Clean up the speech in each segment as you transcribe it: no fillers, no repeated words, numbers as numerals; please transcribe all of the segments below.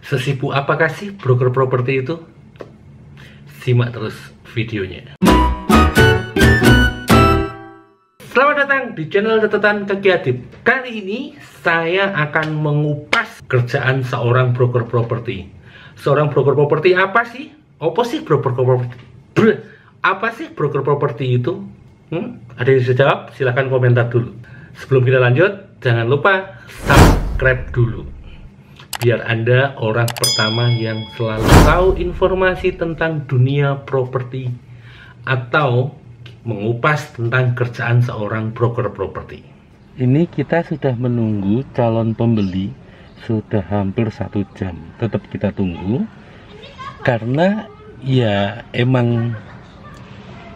Sesibuk apakah sih broker properti itu? Simak terus videonya. Selamat datang di channel Catatan Kaki Adib. Kali ini saya akan mengupas kerjaan seorang broker properti. Seorang broker properti apa sih? Apa sih broker properti? Apa sih broker properti itu? Ada yang bisa jawab? Silahkan komentar dulu. Sebelum kita lanjut, jangan lupa subscribe dulu, biar Anda orang pertama yang selalu tahu informasi tentang dunia properti atau mengupas tentang kerjaan seorang broker properti. Ini kita sudah menunggu calon pembeli sudah hampir 1 jam. Tetap kita tunggu karena ya emang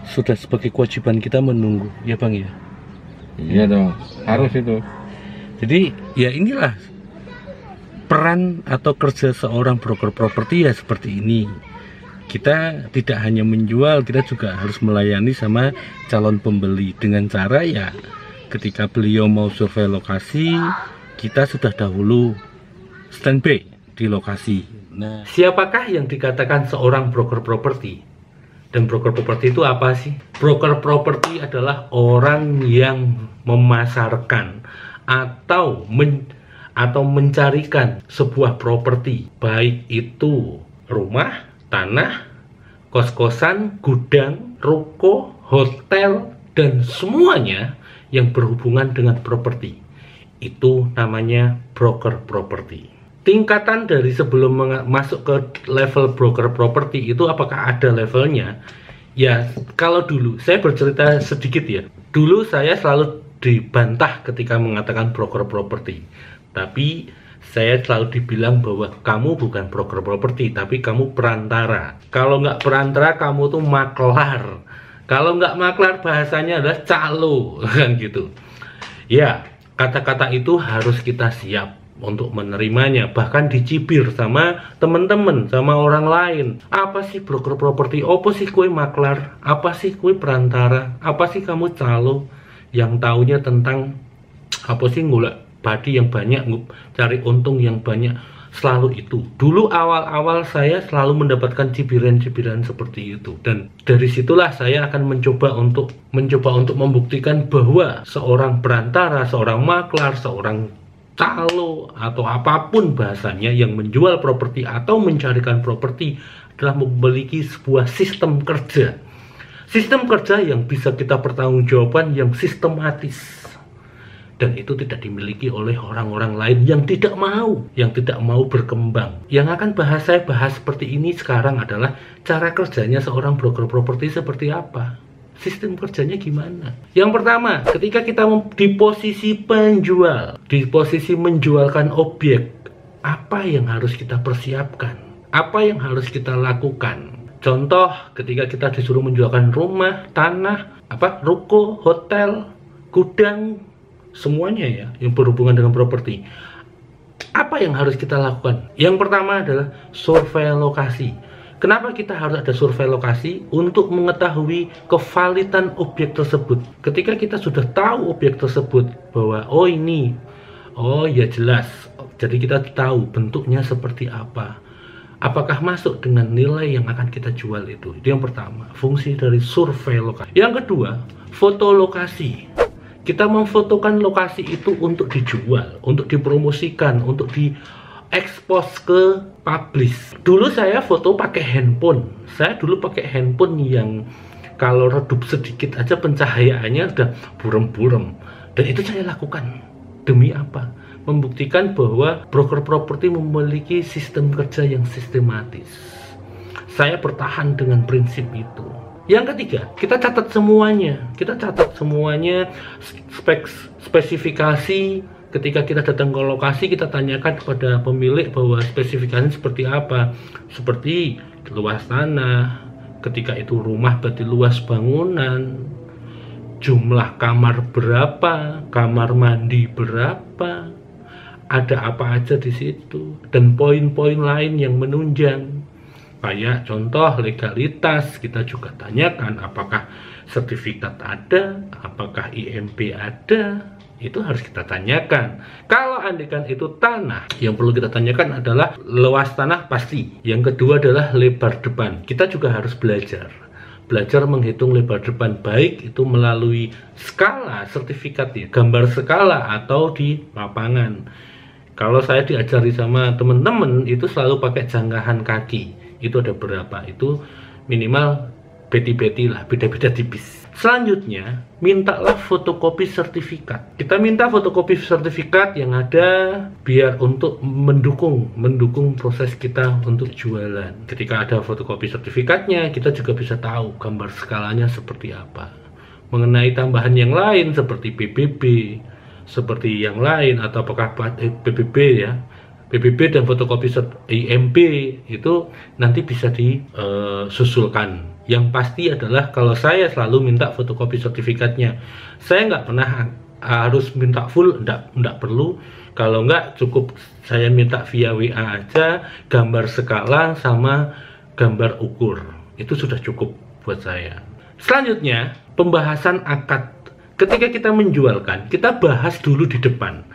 sudah sebagai kewajiban kita menunggu, ya Bang ya. Iya dong, harus itu. Jadi ya inilah peran atau kerja seorang broker properti ya seperti ini. Kita tidak hanya menjual, kita juga harus melayani sama calon pembeli dengan cara ya ketika beliau mau survei lokasi, kita sudah dahulu standby di lokasi. Nah, siapakah yang dikatakan seorang broker properti? Dan broker properti itu apa sih? Broker properti adalah orang yang memasarkan atau mencarikan sebuah properti, baik itu rumah, tanah, kos-kosan, gudang, ruko, hotel, dan semuanya yang berhubungan dengan properti. Itu namanya broker properti. Tingkatan dari sebelum masuk ke level broker properti itu apakah ada levelnya? Ya, kalau dulu, saya bercerita sedikit ya. Dulu saya selalu dibantah ketika mengatakan broker properti. Tapi saya selalu dibilang bahwa kamu bukan broker properti, tapi kamu perantara. Kalau nggak perantara, kamu tuh maklar. Kalau nggak maklar, bahasanya adalah calo, kan gitu. Ya, kata-kata itu harus kita siap untuk menerimanya, bahkan dicibir sama temen-temen, sama orang lain. Apa sih broker properti? Apa sih kue maklar? Apa sih kue perantara? Apa sih kamu calo yang taunya tentang apa sih ngulak badi yang banyak, cari untung yang banyak? Selalu itu. Dulu awal-awal saya selalu mendapatkan cibiran-cibiran seperti itu, dan dari situlah saya akan mencoba untuk membuktikan bahwa seorang perantara, seorang maklar, seorang calo atau apapun bahasanya yang menjual properti atau mencarikan properti adalah memiliki sebuah sistem kerja. Sistem kerja yang bisa kita pertanggungjawabkan, yang sistematis. Dan itu tidak dimiliki oleh orang-orang lain yang tidak mau berkembang. Yang akan saya bahas seperti ini sekarang adalah cara kerjanya seorang broker properti seperti apa. Sistem kerjanya gimana? Yang pertama, ketika kita di posisi penjual, di posisi menjualkan objek, apa yang harus kita persiapkan? Apa yang harus kita lakukan? Contoh, ketika kita disuruh menjualkan rumah, tanah, ruko, hotel, gudang, semuanya ya yang berhubungan dengan properti. Apa yang harus kita lakukan? Yang pertama adalah survei lokasi. Kenapa kita harus ada survei lokasi? Untuk mengetahui kevalidan objek tersebut. Ketika kita sudah tahu objek tersebut bahwa oh ya jelas, jadi kita tahu bentuknya seperti apa, apakah masuk dengan nilai yang akan kita jual itu yang pertama, fungsi dari survei lokasi. Yang kedua, foto lokasi. Kita memfotokan lokasi itu untuk dijual, untuk dipromosikan, untuk diekspos ke publish. Dulu saya foto pakai handphone. Saya dulu pakai handphone yang kalau redup sedikit aja pencahayaannya udah burem-burem. Dan itu saya lakukan. Demi apa? Membuktikan bahwa broker properti memiliki sistem kerja yang sistematis. Saya bertahan dengan prinsip itu. Yang ketiga, kita catat semuanya. Kita catat semuanya, spesifikasi. Ketika kita datang ke lokasi, kita tanyakan kepada pemilik bahwa spesifikasinya seperti apa. Seperti luas tanah, ketika itu rumah berarti luas bangunan, jumlah kamar berapa, kamar mandi berapa, ada apa aja di situ, dan poin-poin lain yang menunjang. Kayak contoh legalitas, kita juga tanyakan apakah sertifikat ada, apakah IMB ada, Itu harus kita tanyakan. Kalau andaikan itu tanah, yang perlu kita tanyakan adalah luas tanah pasti. Yang kedua adalah lebar depan. Kita juga harus belajar menghitung lebar depan, baik itu melalui skala sertifikat ya, gambar skala atau di lapangan. Kalau saya diajari sama teman-teman itu selalu pakai jangkauan kaki. Itu ada berapa? Itu minimal beti-beti lah, beda-beda tipis. Selanjutnya, mintalah fotokopi sertifikat. Kita minta fotokopi sertifikat yang ada biar untuk mendukung proses kita untuk jualan. Ketika ada fotokopi sertifikatnya, kita juga bisa tahu gambar skalanya seperti apa. Mengenai tambahan yang lain seperti PBB, seperti yang lain atau apakah PBB ya. PBB dan fotokopi IMB itu nanti bisa disusulkan. Yang pasti adalah kalau saya selalu minta fotokopi sertifikatnya. Saya nggak pernah harus minta full, nggak perlu. Kalau nggak cukup saya minta via WA aja, gambar skala sama gambar ukur. Itu sudah cukup buat saya. Selanjutnya, pembahasan akad. Ketika kita menjualkan, kita bahas dulu di depan.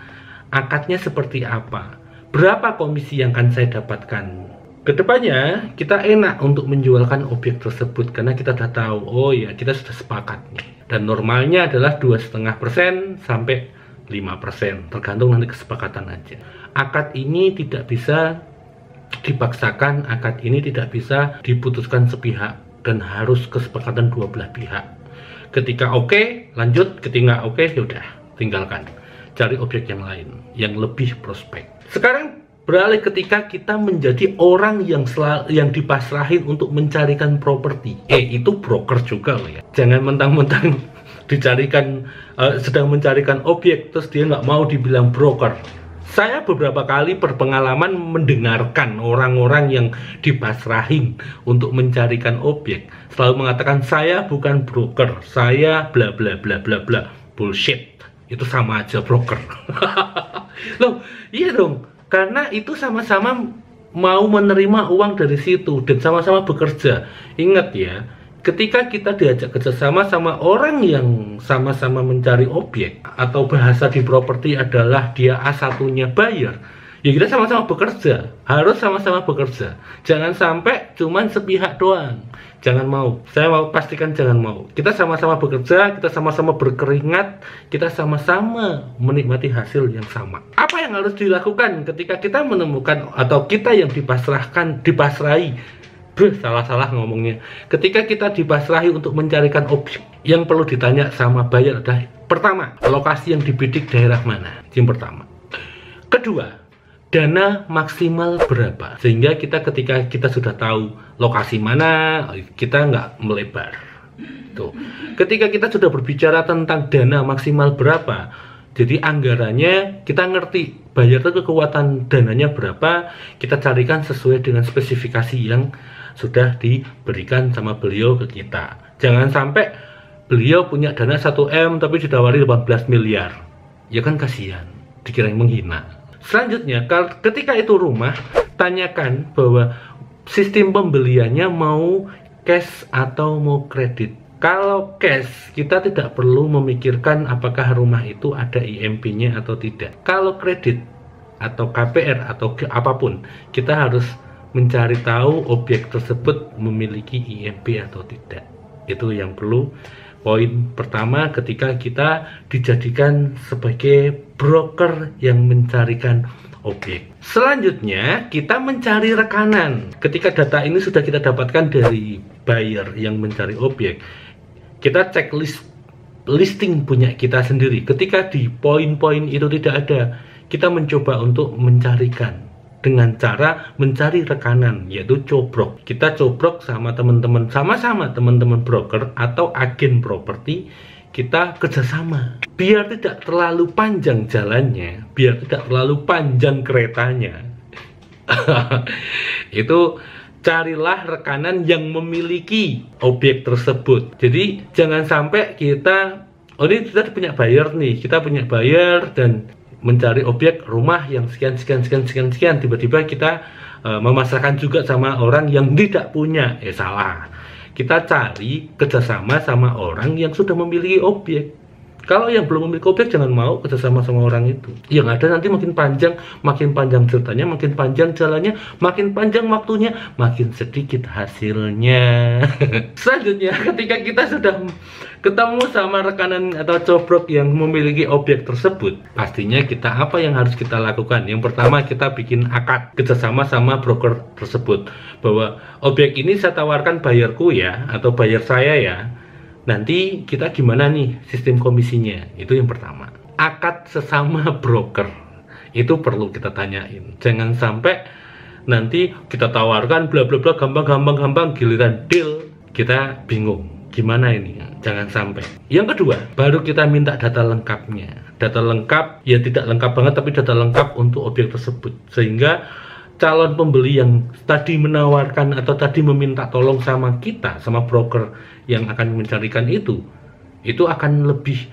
Akadnya seperti apa? Berapa komisi yang akan saya dapatkan? Kedepannya kita enak untuk menjualkan objek tersebut karena kita sudah tahu, oh ya kita sudah sepakat nih. Dan normalnya adalah 2,5% sampai 5%, tergantung nanti kesepakatan aja. Akad ini tidak bisa dipaksakan, akad ini tidak bisa diputuskan sepihak dan harus kesepakatan dua belah pihak. Ketika oke, lanjut, ketika oke, yaudah, tinggalkan. Cari objek yang lain, yang lebih prospek. Sekarang beralih ketika kita menjadi orang yang dipasrahin untuk mencarikan properti. Itu broker juga loh ya. Jangan mentang-mentang dicarikan sedang mencarikan objek terus dia nggak mau dibilang broker. Saya beberapa kali berpengalaman mendengarkan orang-orang yang dipasrahin untuk mencarikan objek selalu mengatakan saya bukan broker, saya bla bla bla bla bla. Bullshit. Itu sama aja broker. Loh, iya dong. Karena itu sama-sama mau menerima uang dari situ dan sama-sama bekerja. Ingat ya, ketika kita diajak kerjasama sama orang yang sama-sama mencari objek atau bahasa di properti adalah dia A1-nya buyer, ya kita sama-sama bekerja, harus sama-sama bekerja. Jangan sampai cuman sepihak doang. Jangan mau, saya mau pastikan jangan mau. Kita sama-sama bekerja, kita sama-sama berkeringat, kita sama-sama menikmati hasil yang sama. Apa yang harus dilakukan ketika kita menemukan atau kita yang dipasrahi, salah ngomongnya. Ketika kita dipasrahi untuk mencarikan objek, yang perlu ditanya sama buyer adalah pertama, lokasi yang dibidik daerah mana? Yang pertama. Kedua, dana maksimal berapa, sehingga ketika kita sudah tahu lokasi mana, kita nggak melebar. Tuh. Ketika kita sudah berbicara tentang dana maksimal berapa, jadi anggarannya kita ngerti bayar itu kekuatan dananya berapa, kita carikan sesuai dengan spesifikasi yang sudah diberikan sama beliau ke kita. Jangan sampai beliau punya dana 1M tapi ditawari 18 miliar, ya kan kasihan, dikirain menghina. Selanjutnya, ketika itu rumah, tanyakan bahwa sistem pembeliannya mau cash atau mau kredit. Kalau cash, kita tidak perlu memikirkan apakah rumah itu ada IMP-nya atau tidak. Kalau kredit atau KPR atau apapun, kita harus mencari tahu objek tersebut memiliki IMP atau tidak. Itu yang perlu. Poin pertama ketika kita dijadikan sebagai broker yang mencarikan objek. Selanjutnya kita mencari rekanan. Ketika data ini sudah kita dapatkan dari buyer yang mencari objek, kita cek listing punya kita sendiri. Ketika di poin-poin itu tidak ada, kita mencoba untuk mencarikan dengan cara mencari rekanan, yaitu cobrok. Kita cobrok sama teman-teman, sama-sama teman-teman broker atau agen properti, kita kerjasama. Biar tidak terlalu panjang jalannya, biar tidak terlalu panjang keretanya. Itu carilah rekanan yang memiliki objek tersebut. Jadi jangan sampai kita, oh ini kita punya buyer nih, kita punya buyer dan mencari objek rumah yang sekian, tiba-tiba kita memasarkan juga sama orang yang tidak punya. Salah. Kita cari kerjasama sama orang yang sudah memiliki objek. Kalau yang belum memiliki objek jangan mau kerjasama sama orang itu. Yang ada nanti makin panjang ceritanya, makin panjang jalannya, makin panjang waktunya, makin sedikit hasilnya. Selanjutnya, ketika kita sudah ketemu sama rekanan atau cobrok yang memiliki objek tersebut, pastinya kita apa yang harus kita lakukan? Yang pertama, kita bikin akad kerjasama sama broker tersebut bahwa objek ini saya tawarkan bayarku ya, atau bayar saya ya. Nanti kita gimana nih sistem komisinya? Itu yang pertama. Akad sesama broker itu perlu kita tanyain. Jangan sampai nanti kita tawarkan bla bla bla gampang giliran deal kita bingung. Gimana ini? Jangan sampai. Yang kedua, baru kita minta data lengkapnya. Data lengkap ya tidak lengkap banget tapi data lengkap untuk objek tersebut. Sehingga calon pembeli yang tadi menawarkan atau tadi meminta tolong sama kita, sama broker yang akan mencarikan itu akan lebih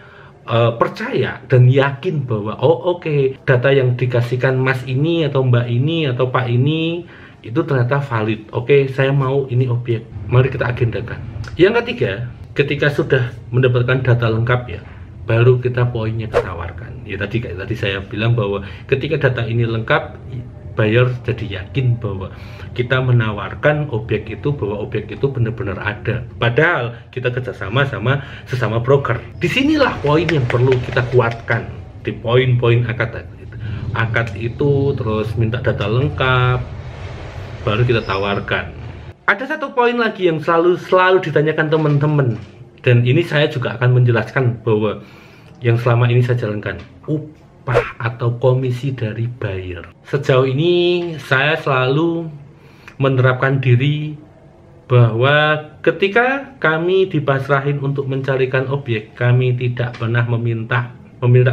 percaya dan yakin bahwa oke, data yang dikasihkan mas ini atau mbak ini atau pak ini itu ternyata valid. Oke, saya mau ini objek, mari kita agendakan. Yang ketiga, ketika sudah mendapatkan data lengkap ya, baru kita poinnya kita tawarkan. Ya tadi saya bilang bahwa ketika data ini lengkap, buyer jadi yakin bahwa kita menawarkan objek itu, bahwa objek itu benar-benar ada. Padahal kita kerjasama sama sesama broker. Disinilah poin yang perlu kita kuatkan di poin-poin akad. Akad itu terus minta data lengkap, baru kita tawarkan. Ada satu poin lagi yang selalu ditanyakan teman-teman, dan ini saya juga akan menjelaskan bahwa yang selama ini saya jalankan, upah atau komisi dari buyer. Sejauh ini saya selalu menerapkan diri bahwa ketika kami dipasrahin untuk mencarikan objek, kami tidak pernah meminta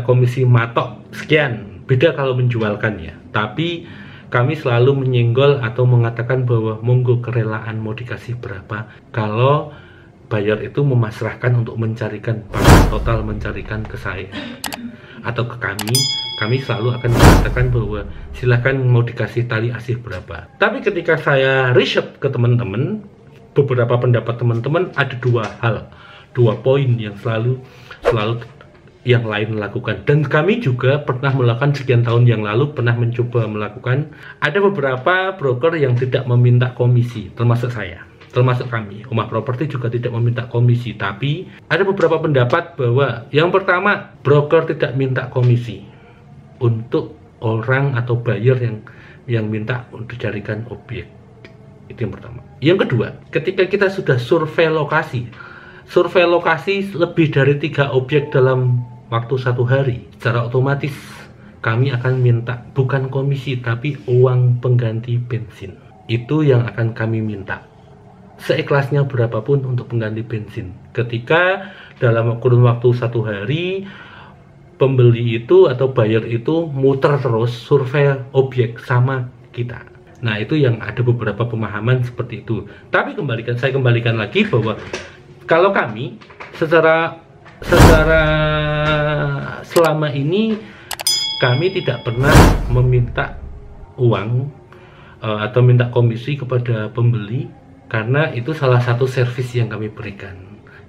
komisi matok sekian. Beda kalau menjualkan ya, tapi kami selalu menyenggol atau mengatakan bahwa monggo kerelaan mau dikasih berapa kalau buyer itu memasrahkan untuk mencarikan total mencarikan ke saya atau ke kami selalu akan mengatakan bahwa silahkan mau dikasih tali asih berapa. Tapi ketika saya riset ke teman-teman, beberapa pendapat teman-teman ada dua poin yang selalu yang lain lakukan, dan kami juga pernah melakukan sekian tahun yang lalu pernah mencoba melakukan. Ada beberapa broker yang tidak meminta komisi, termasuk saya, termasuk kami Omah Properti juga tidak meminta komisi. Tapi ada beberapa pendapat bahwa yang pertama, broker tidak minta komisi untuk orang atau buyer yang minta untuk carikan objek. Itu yang pertama. Yang kedua, ketika kita sudah survei lokasi lebih dari 3 objek dalam waktu 1 hari, secara otomatis kami akan minta bukan komisi tapi uang pengganti bensin. Itu yang akan kami minta, seikhlasnya berapapun untuk pengganti bensin. Ketika dalam kurun waktu 1 hari pembeli itu atau buyer itu muter terus survei objek sama kita. Nah, itu yang ada beberapa pemahaman seperti itu. Tapi saya kembalikan lagi bahwa kalau kami secara selama ini kami tidak pernah meminta uang atau minta komisi kepada pembeli, karena itu salah satu servis yang kami berikan.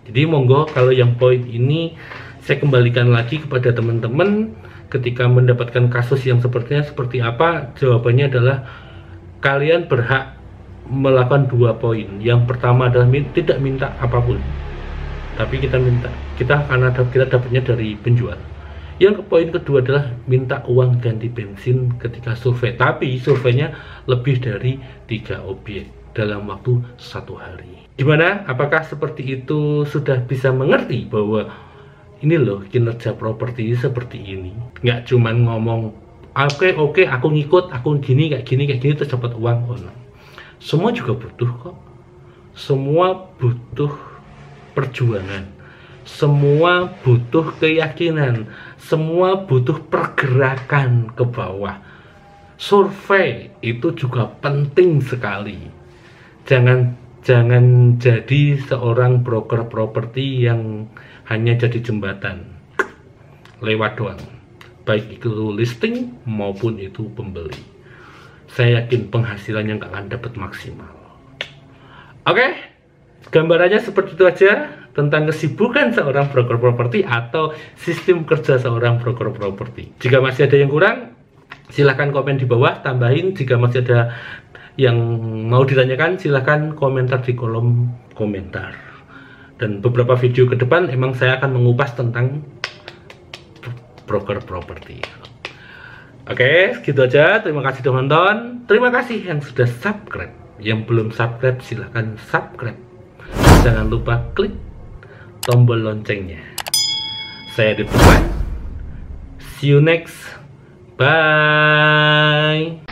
Jadi monggo kalau yang poin ini saya kembalikan lagi kepada teman-teman, ketika mendapatkan kasus yang sepertinya seperti apa, jawabannya adalah kalian berhak melakukan 2 poin. Yang pertama adalah tidak minta apapun, tapi kita dapatnya dari penjual. Yang poin kedua adalah minta uang ganti bensin ketika survei, tapi surveinya lebih dari 3 objek dalam waktu 1 hari. Gimana? Apakah seperti itu sudah bisa mengerti bahwa ini loh kinerja properti seperti ini? Nggak cuman ngomong oke aku ngikut, aku gini kayak gini terus dapat uang. Oh no. Semua juga butuh kok. Semua butuh perjuangan, semua butuh keyakinan, semua butuh pergerakan ke bawah. Survei itu juga penting sekali. Jangan jadi seorang broker properti yang hanya jadi jembatan lewat doang, baik itu listing maupun itu pembeli. Saya yakin penghasilannya nggak akan dapat maksimal. Oke, gambarannya seperti itu aja tentang kesibukan seorang broker properti atau sistem kerja seorang broker properti. Jika masih ada yang kurang, silahkan komen di bawah, tambahin. Jika masih ada yang mau ditanyakan, silahkan komentar di kolom komentar. Dan beberapa video ke depan emang saya akan mengupas tentang broker properti. Oke, segitu aja. Terima kasih sudah nonton. Terima kasih yang sudah subscribe. Yang belum subscribe, silahkan subscribe. Jangan lupa klik tombol loncengnya. Saya Dipman. See you next. Bye.